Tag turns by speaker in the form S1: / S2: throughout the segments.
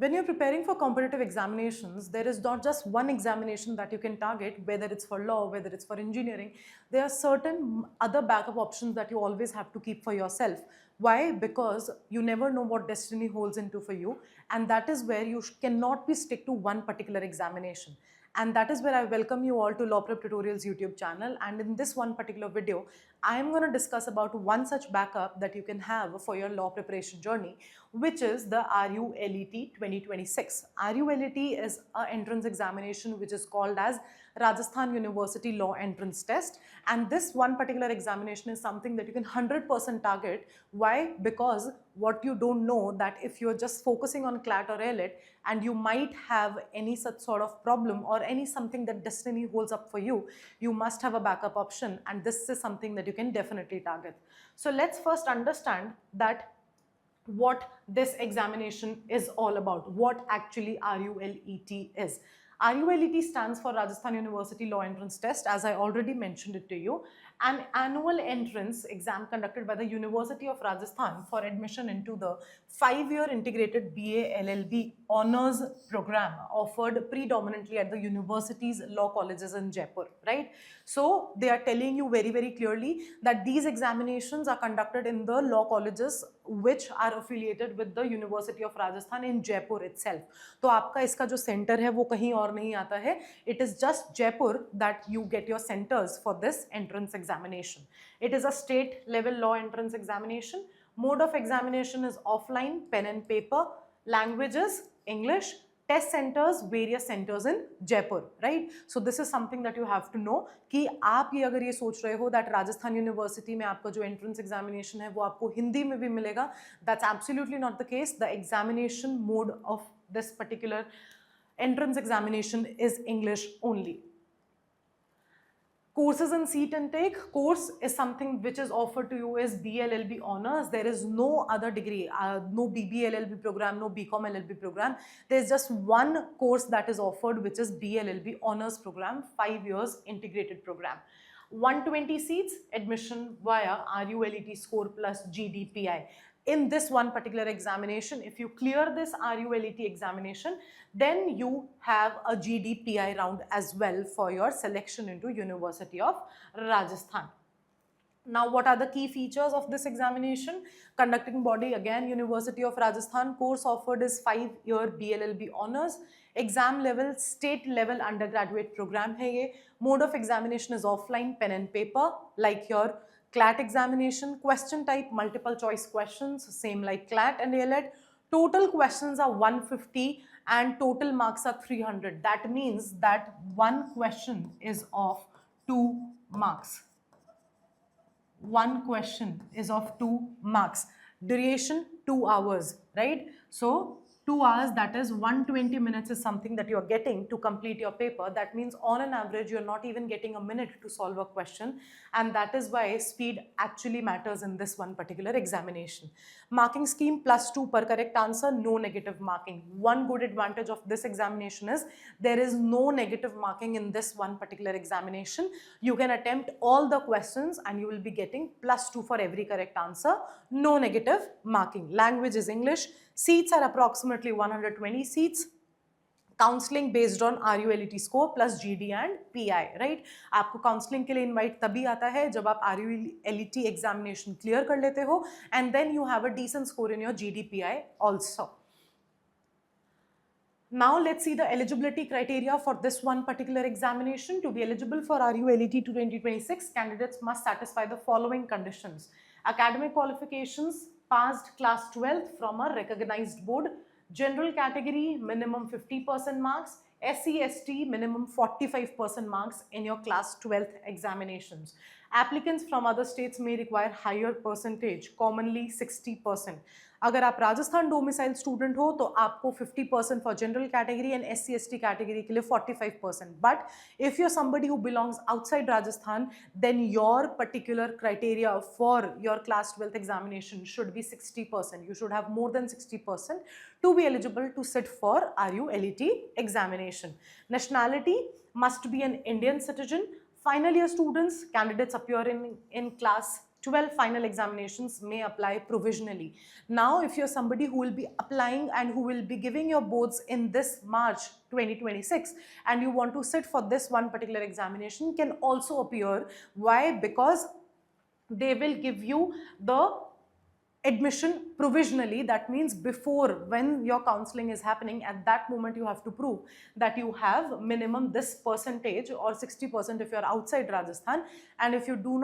S1: when you're preparing for competitive examinations, there is not just one examination that you can target, whether it's for law, whether it's for engineering. There are certain other backup options that you always have to keep for yourself. Why? Because you never know what destiny holds into for you, and that is where you cannot be stick to one particular examination. And that is where I welcome you all to Law Prep Tutorials YouTube channel. And in this one particular video, I am going to discuss about one such backup that you can have for your law preparation journey, which is the RULET 2026. RULET is an entrance examination which is called as Rajasthan University Law Entrance Test, and this one particular examination is something that you can 100% target. Why? Because what you don't know that if you're just focusing on CLAT or AILET and you might have any such sort of problem or any something that destiny holds up for you, you must have a backup option, and this is something that you can definitely target. So let's first understand that what this examination is all about, what actually RULET is. RULET stands for Rajasthan University Law Entrance Test, as I already mentioned it to you, an annual entrance exam conducted by the University of Rajasthan for admission into the 5-year integrated BA LLB honors program offered predominantly at the university's law colleges in Jaipur, right? So they are telling you very, very clearly that these examinations are conducted in the law colleges which are affiliated with the University of Rajasthan in Jaipur itself. तो आपका इसका जो centre है वो कहीं और नहीं आता है. It is just Jaipur that you get your centers for this entrance examination. It is a state level law entrance examination. Mode of examination is offline, pen and paper. Languages, English. Test centers, various centers in Jaipur, right? So this is something that you have to know कि आप ये अगर ये सोच रहे हो that Rajasthan university में आपका जो entrance examination है वो आपको हिंदी में भी मिलेगा, that's absolutely not the case. The examination mode of this particular entrance examination is English only. Courses and seat intake. Course is something which is offered to you as BLLB honors. There is no other degree, no BBLLB program, no BCom LLB program. There is just one course that is offered, which is BLLB honors program, 5 years integrated program. 120 seats, admission via RULET score plus GDPI. In this one particular examination, if you clear this RULET examination, then you have a GDPI round as well for your selection into University of Rajasthan. Now, what are the key features of this examination? Conducting body, again, University of Rajasthan. Course offered is 5-year BLLB honors. Exam level, state level undergraduate program hai ye. Mode of examination is offline, pen and paper, like your CLAT examination. Question type, multiple choice questions, same like CLAT and AILET. Total questions are 150 and total marks are 300. That means that one question is of 2 marks. One question is of 2 marks. Duration 2 hours, right? So 2 hours, that is 120 minutes is something that you are getting to complete your paper. That means on an average, you're not even getting a minute to solve a question. And that is why speed actually matters in this one particular examination. Marking scheme +2 per correct answer, no negative marking. One good advantage of this examination is there is no negative marking in this one particular examination. You can attempt all the questions and you will be getting +2 for every correct answer, no negative marking. Language is English. Seats are approximately 120 seats. Counseling based on RULET score plus GD and PI, right? आपको counseling के लिए invite तभी आता है जब आप RULET examination clear कर लेते हो, and then you have a decent score in your GDPI also. Now let's see the eligibility criteria for this one particular examination. To be eligible for RULET 2026, candidates must satisfy the following conditions. Academic qualifications, passed class 12th from a recognized board. General category, minimum 50% marks. SC/ST, minimum 45% marks in your class 12th examinations. Applicants from other states may require higher percentage, commonly 60%. अगर आप Rajasthan domicile student हो तो आपको 50% for general category and SC/ST category के लिए 45%. But if you are somebody who belongs outside Rajasthan, then your particular criteria for your class 12th examination should be 60%. You should have more than 60% to be eligible to sit for RULET examination. Nationality must be an Indian citizen. Final year students, candidates appearing in class 12 final examinations may apply provisionally. Now, if you're somebody who will be applying and who will be giving your boards in this March 2026 and you want to sit for this one particular examination, can also appear. Why? Because they will give you the admission provisionally. That means before, when your counseling is happening, at that moment you have to prove that you have minimum this percentage or 60% if you are outside Rajasthan, and if you do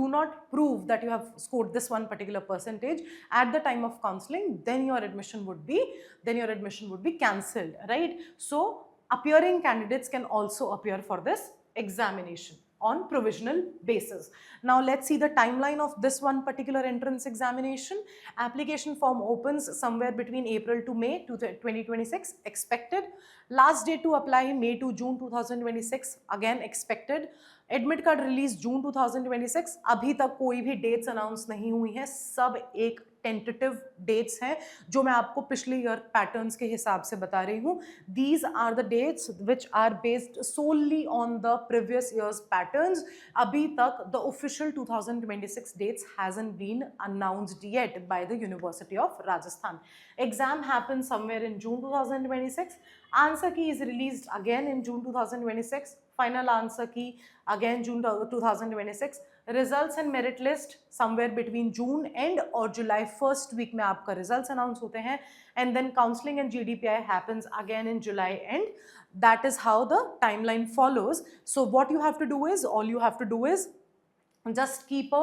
S1: not prove that you have scored this one particular percentage at the time of counseling, then your admission would be cancelled, right? So appearing candidates can also appear for this examination on provisional basis. Now let's see the timeline of this one particular entrance examination. Application form opens somewhere between April to May 2026 expected. Last date to apply May to June 2026 again expected. Admit card release June 2026. अभी तक कोई भी dates announce नहीं हुई हैं, सब एक tentative dates हैं जो मैं आपको पिछले ईयर पैटर्न्स के हिसाब से बता रही हूँ. These are the dates which are based solely on the previous year's patterns. अभी तक the official 2026 dates hasn't been announced yet by the university of Rajasthan. Exam happens somewhere in June 2026. Answer key is released again in June 2026. Final answer key again June 2026. Results and merit list somewhere between June end और July first week में आपका results announce होते हैं, and then counseling and GDPI happens again in July end. That is how the timeline follows. So what you have to do is, all you have to do is just keep a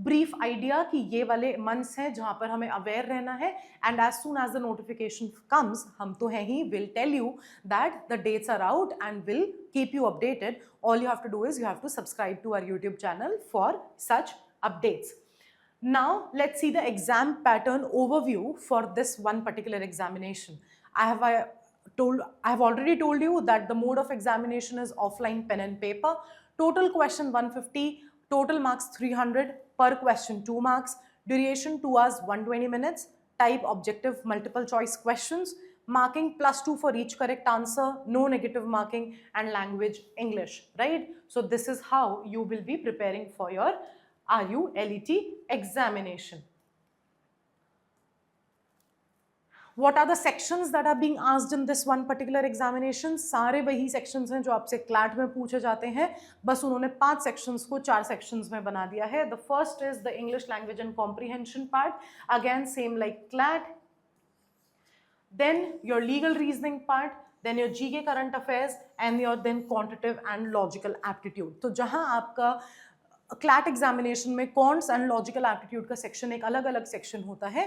S1: brief idea कि ये वाले months हैं जहाँ पर हमें aware रहना है, and as soon as the notification comes, हम तो हैं ही, will tell you that the dates are out and will keep you updated. All you have to do is you have to subscribe to our YouTube channel for such updates. Now let's see the exam pattern overview for this one particular examination. I have already told you that the mode of examination is offline pen and paper. Total question 150. Total marks 300, per question 2 marks, duration 2 hours 120 minutes, type objective multiple choice questions, marking +2 for each correct answer, no negative marking, and language English, right? So this is how you will be preparing for your RULET examination. What are the sections that are being asked in this one particular examination? सारे वही sections हैं जो आपसे CLAT में पूछे जाते हैं, बस उन्होंने 5 sections को 4 sections में बना दिया है. The first is the English language and comprehension part, again same like CLAT. Then your legal reasoning part, then your GK current affairs, and your then quantitative and logical aptitude. तो जहाँ आपका CLAT examination में counts and logical aptitude का section एक अलग अलग section होता है,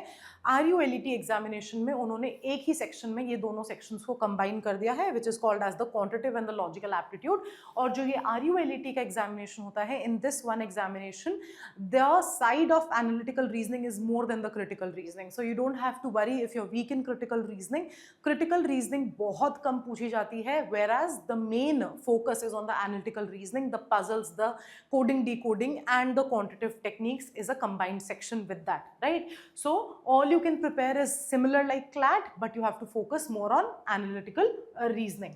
S1: RULET एग्जामिनेशन में उन्होंने एक ही सेक्शन में ये दोनों सेक्शंस को कंबाइन कर दिया है, which is called as the quantitative and the logical aptitude. और जो ये RULET का एग्जामिनेशन होता है, in this one examination the side of analytical reasoning is more than the critical reasoning. So you don't have to worry if you are weak in critical reasoning. Critical reasoning बहुत कम पूछी जाती है, whereas the main focus is on the analytical reasoning, the puzzles, the coding, decoding, and the quantitative techniques is a combined section with that, right? So all you can prepare is similar like CLAT, but you have to focus more on analytical reasoning.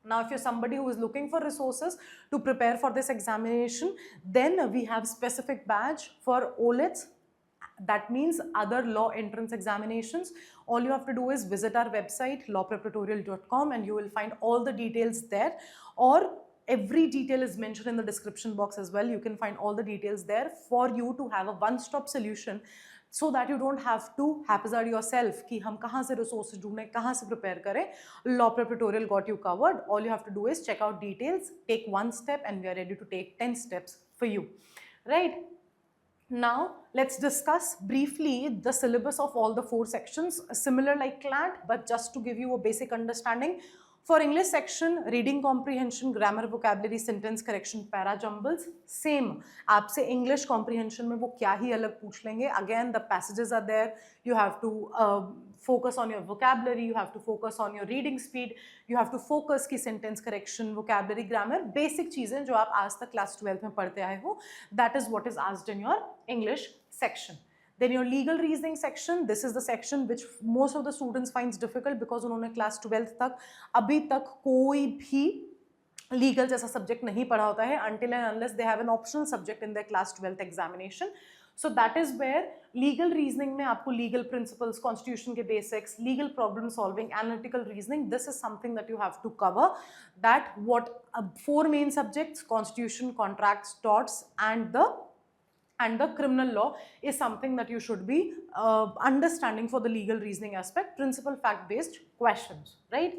S1: Now if you're somebody who is looking for resources to prepare for this examination, then we have specific badge for OLETs. That means other law entrance examinations. All you have to do is visit our website lawpreparatorial.com and you will find all the details there, or every detail is mentioned in the description box as well. You can find all the details there for you to have a one-stop solution, so that you don't have to haphazard yourself कि हम कहाँ से resources ढूंढें, कहाँ से prepare करें. Law Preparatorial got you covered. All you have to do is check out details, take one step, and we are ready to take 10 steps for you, right? Now let's discuss briefly the syllabus of all the 4 sections, similar like CLAT, but just to give you a basic understanding. For English section, reading comprehension, grammar, vocabulary, sentence correction, para jumbles, same. आपसे English comprehension में वो क्या ही अलग पूछ लेंगे. Again, the passages are there. You have to focus on your vocabulary. You have to focus on your reading speed. You have to focus की sentence correction, vocabulary, grammar, basic चीजें जो आप आज तक class 12 में पढ़ते आए हो. That is what is asked in your English section. Then your legal reasoning section, this is the section which most of the students finds difficult because उन्होंने class 12 तक अभी तक कोई भी लीगल जैसा सब्जेक्ट नहीं पढ़ा होता है until and unless they have an optional subject in their class 12th examination. So that is where legal reasoning में आपको legal principles, constitution के basics, legal problem solving, analytical reasoning, this is something that you have to cover. That what 4 main subjects, constitution, contracts, torts, and the criminal law is something that you should be understanding for the legal reasoning aspect, principal fact based questions, right?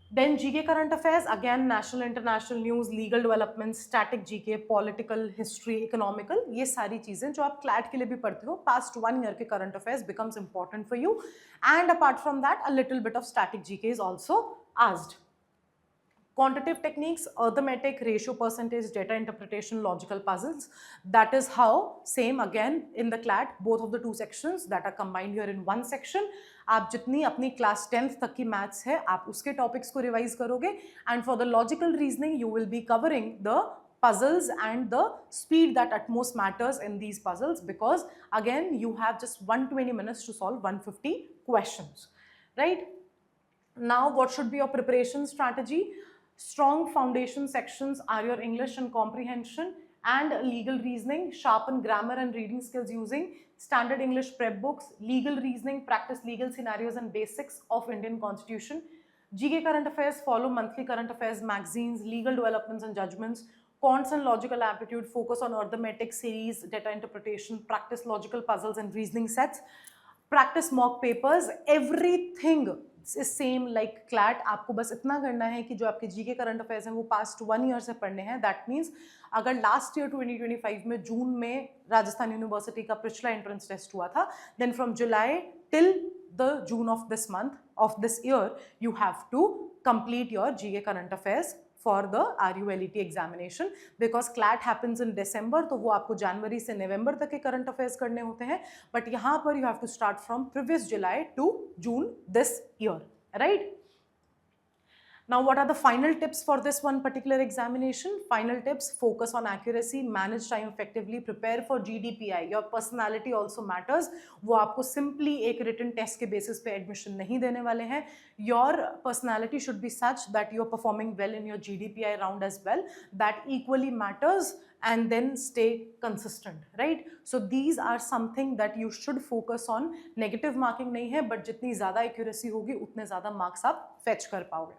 S1: Then GK current affairs, again national international news, legal developments, static GK, political, history, economical, ये सारी चीजें जो आप CLAT के लिए भी पढ़ते हो, past 1 year के current affairs becomes important for you. And apart from that, a little bit of static GK is also asked. Quantitative techniques, arithmetic, ratio, percentage, data interpretation, logical puzzles. That is how, same again in the CLAT, both of the 2 sections that are combined here in 1 section. आप जितनी अपनी class 10th तक की maths है आप उसके topics को revise करोगे, and for the logical reasoning you will be covering the puzzles and the speed that at most matters in these puzzles, because again you have just 120 minutes to solve 150 questions, right? Now what should be your preparation strategy? Strong foundation sections are your English and comprehension and legal reasoning. Sharpen grammar and reading skills using standard English prep books, legal reasoning, practice legal scenarios and basics of Indian Constitution. GK current affairs, follow monthly current affairs magazines, legal developments and judgments. Quants and logical aptitude, focus on arithmetic series, data interpretation, practice logical puzzles and reasoning sets. Practice mock papers, everything is same like CLAT. आपको बस इतना करना है कि जो आपके GK current affairs हैं वो पास्ट 1 ईयर से पढ़ने हैं. दैट मीन्स अगर लास्ट ईयर 2025 में जून में राजस्थान यूनिवर्सिटी का पिछला एंट्रेंस टेस्ट हुआ था, then from July till the June of this month of this year you have to complete your GK current affairs for the RULET examination, because CLAT happens in December, तो वो आपको जनवरी से नवंबर तक के current affairs करने होते हैं, but यहाँ पर you have to start from previous July to June this year, right? Now, what are the final tips for this one particular examination? Final tips: focus on accuracy, manage time effectively, prepare for GDPI. Your personality also matters. वो आपको simply एक written test के basis पे admission नहीं देने वाले हैं. Your personality should be such that you are performing well in your GDPI round as well. That equally matters. And then stay consistent, right? So these are something that you should focus on. Negative marking नहीं है, but जितनी ज़्यादा accuracy होगी उतने ज़्यादा marks आप fetch कर पाओगे.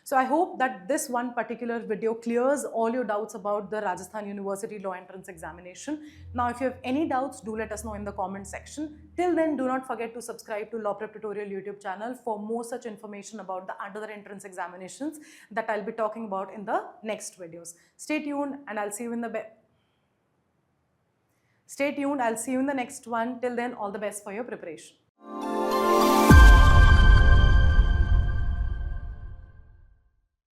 S1: So I hope that this one particular video clears all your doubts about the Rajasthan University Law Entrance Examination. Now, if you have any doubts, do let us know in the comment section. Till then, do not forget to subscribe to Law Prep Tutorial YouTube channel for more such information about the other entrance examinations that I'll be talking about in the next videos. Stay tuned, and I'll see you in the Stay tuned. I'll see you in the next one. Till then, all the best for your preparation.